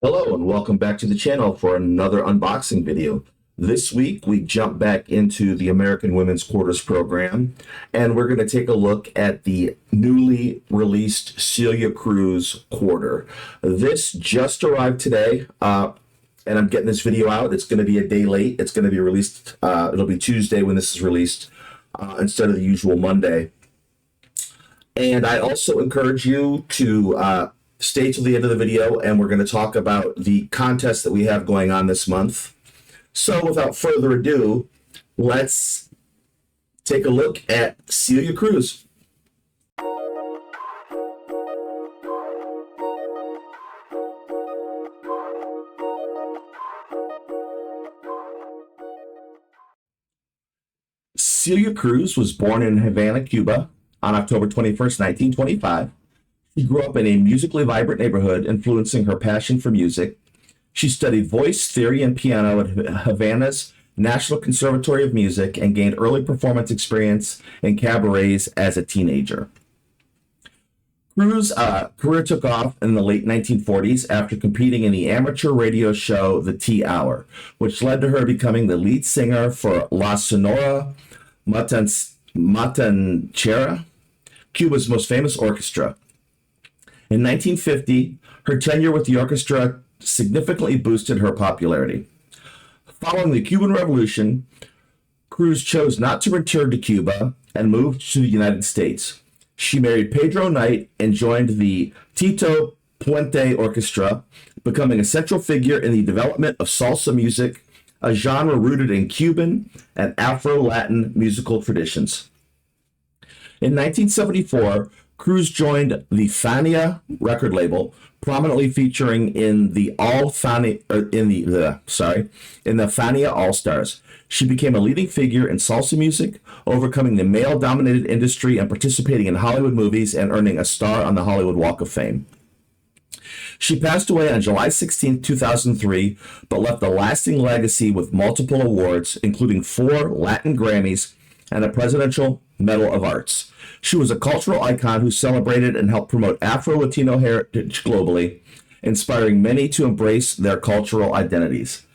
Hello and welcome back to the channel for another unboxing video. This week we jump back into the American Women's Quarters program and we're going to take a look at the newly released Celia Cruz Quarter. This just arrived today and I'm getting this video out. It's going to be a day late. It's going to be released, it'll be Tuesday when this is released instead of the usual Monday. And I also encourage you to stay till the end of the video, and we're going to talk about the contest that we have going on this month. So without further ado, let's take a look at Celia Cruz. Celia Cruz was born in Havana, Cuba on October 21st, 1925. She grew up in a musically vibrant neighborhood, influencing her passion for music. She studied voice, theory, and piano at Havana's National Conservatory of Music and gained early performance experience in cabarets as a teenager. Cruz's career took off in the late 1940s after competing in the amateur radio show The Tea Hour, which led to her becoming the lead singer for La Sonora Matancera, Cuba's most famous orchestra. In 1950, her tenure with the orchestra significantly boosted her popularity. Following the Cuban Revolution, Cruz chose not to return to Cuba and moved to the United States. She married Pedro Knight and joined the Tito Puente Orchestra, becoming a central figure in the development of salsa music, a genre rooted in Cuban and Afro-Latin musical traditions. In 1974, Cruz joined the Fania record label, prominently featuring in the Fania All Stars. She became a leading figure in salsa music, overcoming the male-dominated industry and participating in Hollywood movies and earning a star on the Hollywood Walk of Fame. She passed away on July 16, 2003, but left a lasting legacy with multiple awards, including 4 Latin Grammys and a Presidential Medal of Arts. She was a cultural icon who celebrated and helped promote Afro-Latino heritage globally, inspiring many to embrace their cultural identities.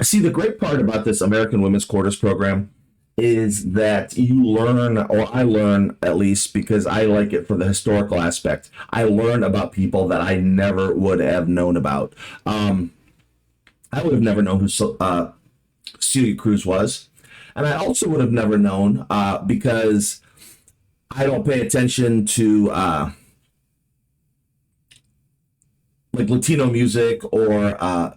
See, the great part about this American Women's Quarters program is that you learn, or I learn at least, because I like it for the historical aspect. I learn about people that I never would have known about. I would have never known who Celia Cruz was. And I also would have never known because I don't pay attention to like Latino music or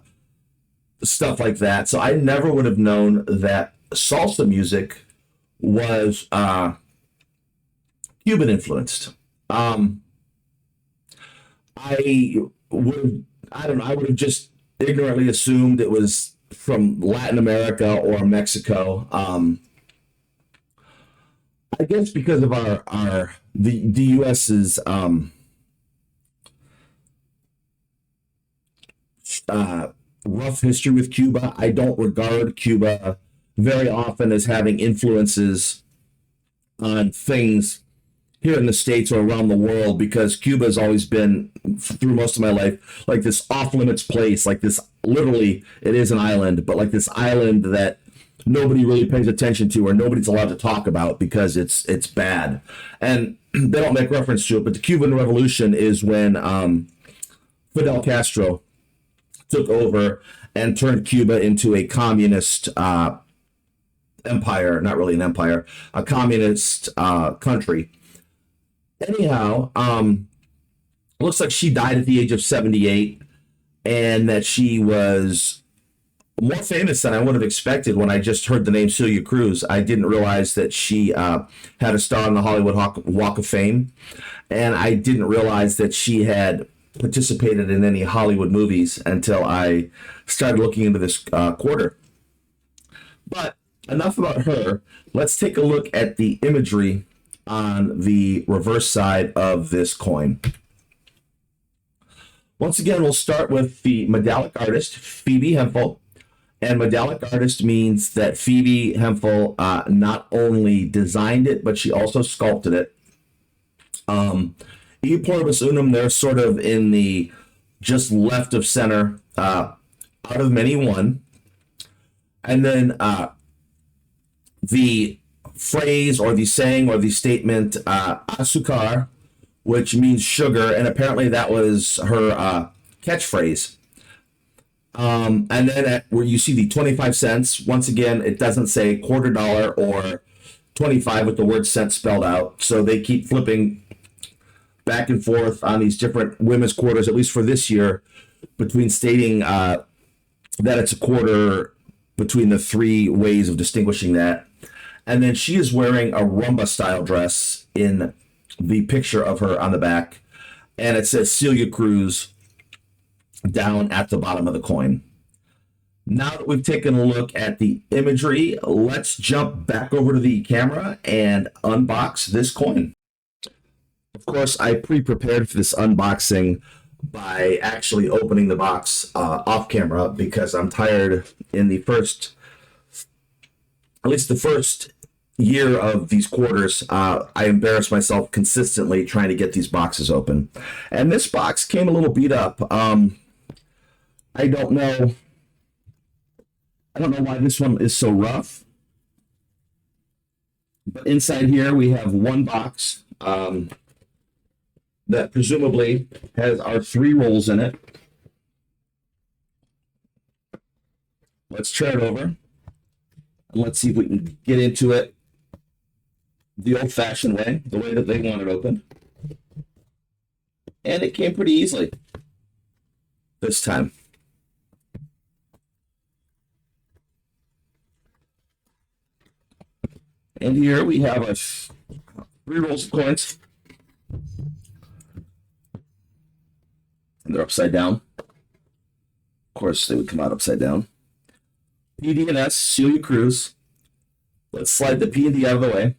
stuff like that. So I never would have known that salsa music was Cuban influenced. I would I would have just ignorantly assumed it was from Latin America or Mexico. I guess because of the U.S.'s rough history with Cuba, I don't regard Cuba very often as having influences on things here in the States or around the world, because Cuba has always been, through most of my life, like this off limits place, like this, literally, it is an island, but like this island that nobody really pays attention to or nobody's allowed to talk about because it's bad. And they don't make reference to it, but the Cuban Revolution is when Fidel Castro took over and turned Cuba into a communist empire, not really an empire, a communist country. Anyhow, looks like she died at the age of 78, and that she was more famous than I would have expected when I just heard the name Celia Cruz. I didn't realize that she had a star on the Hollywood Walk of Fame, and I didn't realize that she had participated in any Hollywood movies until I started looking into this quarter. But enough about her. Let's take a look at the imagery on the reverse side of this coin. Once again, we'll start with the medallic artist, Phoebe Hemphill. And medallic artist means that Phoebe Hemphill not only designed it, but she also sculpted it. E pluribus unum, they're sort of in the just left of center, out of many one. And then the phrase or the saying or the statement, azúcar, which means sugar, and apparently that was her catchphrase. And then where you see the 25 cents, once again, it doesn't say $quarter or 25 with the word cent spelled out. So they keep flipping back and forth on these different women's quarters, at least for this year, between stating that it's a quarter between the three ways of distinguishing that. And then she is wearing a rumba style dress in the picture of her on the back. And it says Celia Cruz down at the bottom of the coin. Now that we've taken a look at the imagery, let's jump back over to the camera and unbox this coin. Of course, I pre-prepared for this unboxing by actually opening the box off camera because I'm tired in the first, at least the first year of these quarters, I embarrassed myself consistently trying to get these boxes open. And this box came a little beat up. I don't know why this one is so rough. But inside here we have one box that presumably has our 3 rolls in it. Let's turn it over and let's see if we can get into it the old-fashioned way, the way that they want it open. And it came pretty easily this time. And here we have our 3 rolls of coins. And they're upside down. Of course, they would come out upside down. P, D, and S, Celia Cruz. Let's slide the P and D out of the way.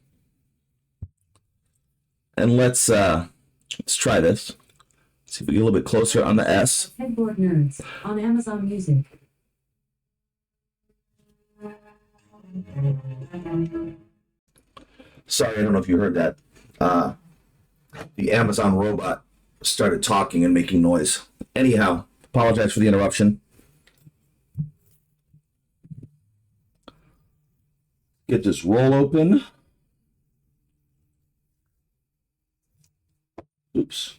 And let's try this. See if we get a little bit closer on the S. Headboard Nerds on Amazon Music. Sorry, I don't know if you heard that. The Amazon robot started talking and making noise. Anyhow, apologize for the interruption. Get this roll open. Oops.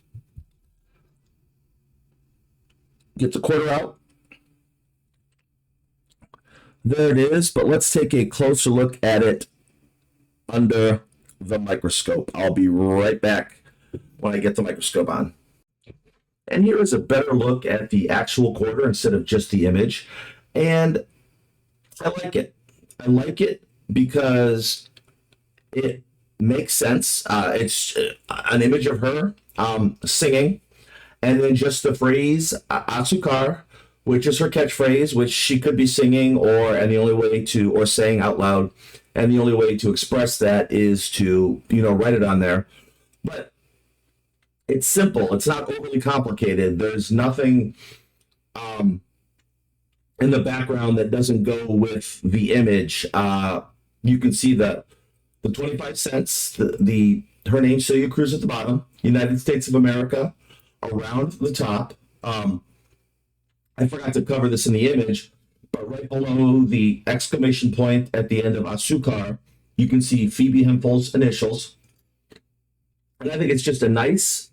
Get the quarter out. There it is, but let's take a closer look at it under the microscope. I'll be right back when I get the microscope on. And here is a better look at the actual quarter instead of just the image. And I like it. I like it because it makes sense. It's an image of her singing, and then just the phrase azúcar, which is her catchphrase, which she could be singing and the only way to, or saying out loud, and the only way to express that is to, write it on there. But it's simple. It's not overly complicated. There's nothing in the background that doesn't go with the image. You can see the 25 cents, her name, Celia Cruz, at the bottom, United States of America, around the top. I forgot to cover this in the image, but right below the exclamation point at the end of azúcar, you can see Phoebe Hempel's initials. And I think it's just a nice,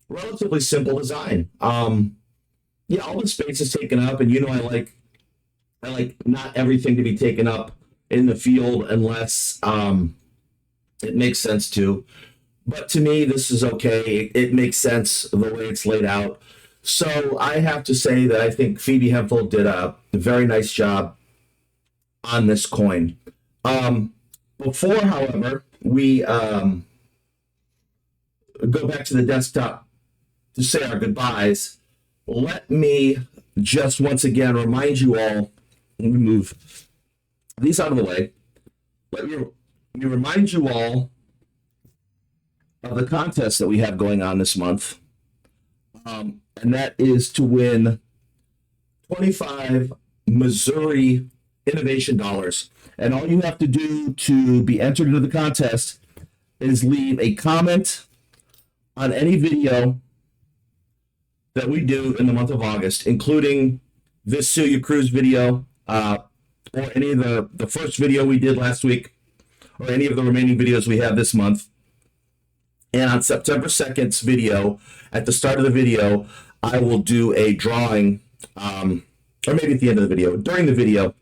relatively simple design. Yeah, all the space is taken up, and I like not everything to be taken up in the field unless it makes sense to. But to me, this is okay. It makes sense the way it's laid out. So I have to say that I think Phoebe Hempel did a very nice job on this coin. Before, however, we go back to the desktop to say our goodbyes, let me just once again remind you all, let me move these out of the way. Let me remind you all of the contest that we have going on this month. And that is to win 25 Missouri Innovation Dollars. And all you have to do to be entered into the contest is leave a comment on any video that we do in the month of August, including this Celia Cruz video, or any of the first video we did last week, or any of the remaining videos we have this month. And on September 2nd's video, at the start of the video, I will do a drawing, or maybe at the end of the video. During the video,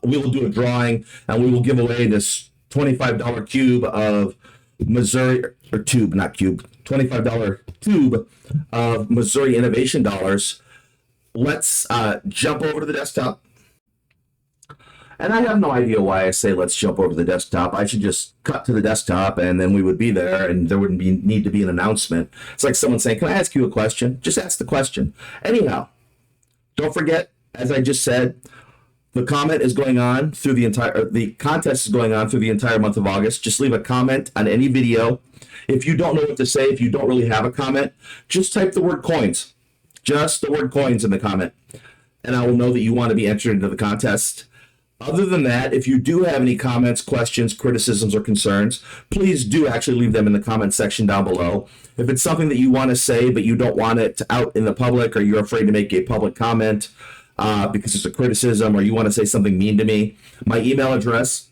we will do a drawing, and we will give away this $25 cube of Missouri, or tube, not cube, $25 tube of Missouri Innovation Dollars. Let's jump over to the desktop. And I have no idea why I say let's jump over to the desktop. I should just cut to the desktop, and then we would be there, and there wouldn't need to be an announcement. It's like someone saying, can I ask you a question? Just ask the question. Anyhow, don't forget, as I just said, the comment is going on through the contest is going on through the entire month of August. Just leave a comment on any video. If you don't know what to say, if you don't really have a comment, just type the word coins. Just the word coins in the comment, and I will know that you want to be entered into the contest. Other than that, if you do have any comments, questions, criticisms, or concerns, please do actually leave them in the comment section down below. If it's something that you want to say, but you don't want it out in the public, or you're afraid to make a public comment because it's a criticism, or you want to say something mean to me, my email address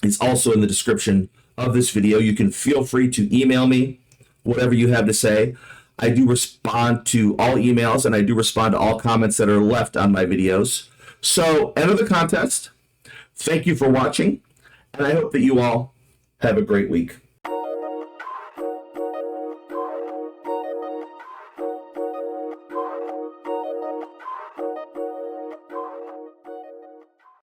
is also in the description of this video. You can feel free to email me whatever you have to say. I do respond to all emails, and I do respond to all comments that are left on my videos. So enter the contest. Thank you for watching, and I hope that you all have a great week.